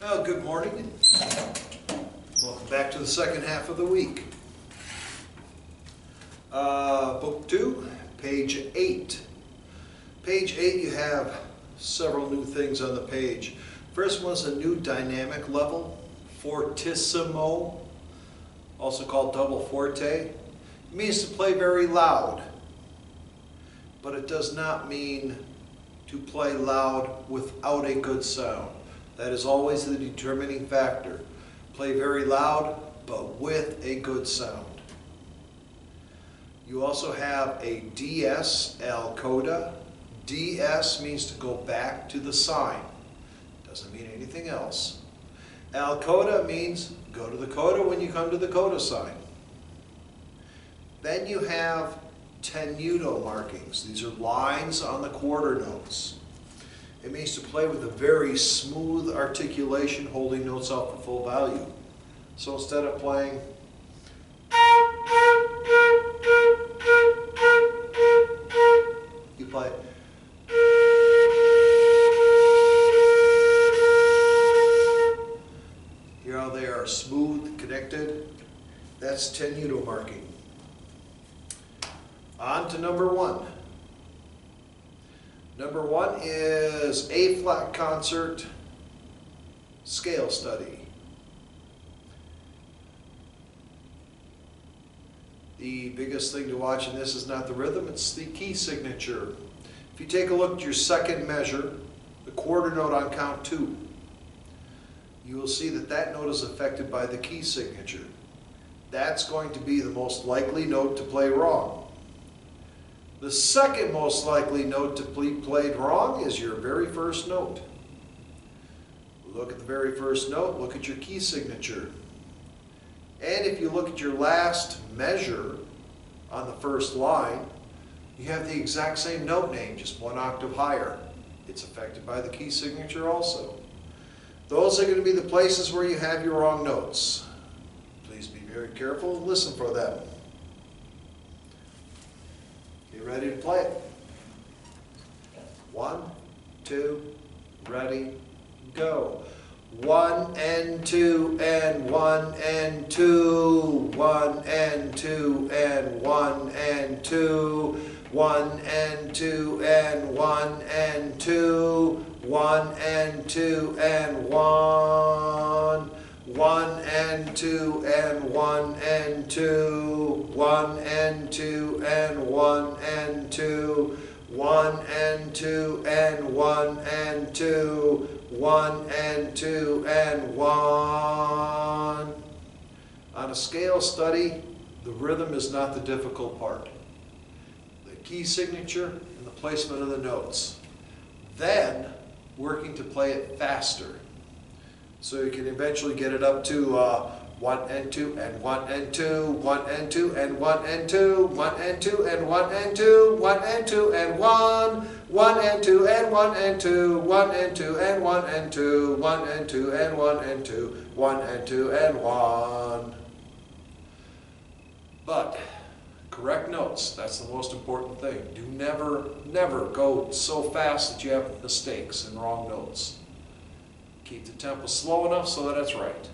Well, good morning. Welcome back to the second half of the week. Book 2, page 8. Page 8, you have several new things on the page. First one is a new dynamic level, fortissimo, also called double forte. It means to play very loud, but it does not mean to play loud without a good sound. That is always the determining factor. Play very loud, but with a good sound. You also have a DS, al coda. DS means to go back to the sign. Doesn't mean anything else. Al coda means go to the coda when you come to the coda sign. Then you have tenuto markings. These are lines on the quarter notes. It means to play with a very smooth articulation, holding notes out for full value. So instead of playing you play Hear how they are smooth, connected? That's tenuto marking. On to number 1. Number 1 is A-flat concert scale study. The biggest thing to watch in this is not the rhythm, it's the key signature. If you take a look at your second measure, the quarter note on count 2, you will see that that note is affected by the key signature. That's going to be the most likely note to play wrong. The second most likely note to be played wrong is your very first note. Look at the very first note, look at your key signature. And if you look at your last measure on the first line, you have the exact same note name, just one octave higher. It's affected by the key signature also. Those are going to be the places where you have your wrong notes. Please be very careful and listen for them. You ready to play it? 1, 2, ready, go. 1 and 2 and 1 and 2, 1 and 2 and 1 and 2, 1 and 2 and 1 and 2, 1 and 2 and 1. 1 and 2 and 1 and 2, 1 and 2 and 1 and 2, 1 and 2 and 1 and 2, 1 and 2 and 1. On a scale study, the rhythm is not the difficult part. The key signature and the placement of the notes. Then, working to play it faster. So you can eventually get it up to 1 and 2 and 1 and 2, 1 and 2 and 1 and 2, 1 and 2 and 1 and 2, 1 and 2 and 1, 1 and 2 and 1 and 2, 1 and 2 and 1 and 2, 1 and 2 and 1 and 2, 1 and 2 and 1. But correct notes, that's the most important thing. Do never go so fast that you have mistakes and wrong notes. Keep the tempo slow enough so that it's right.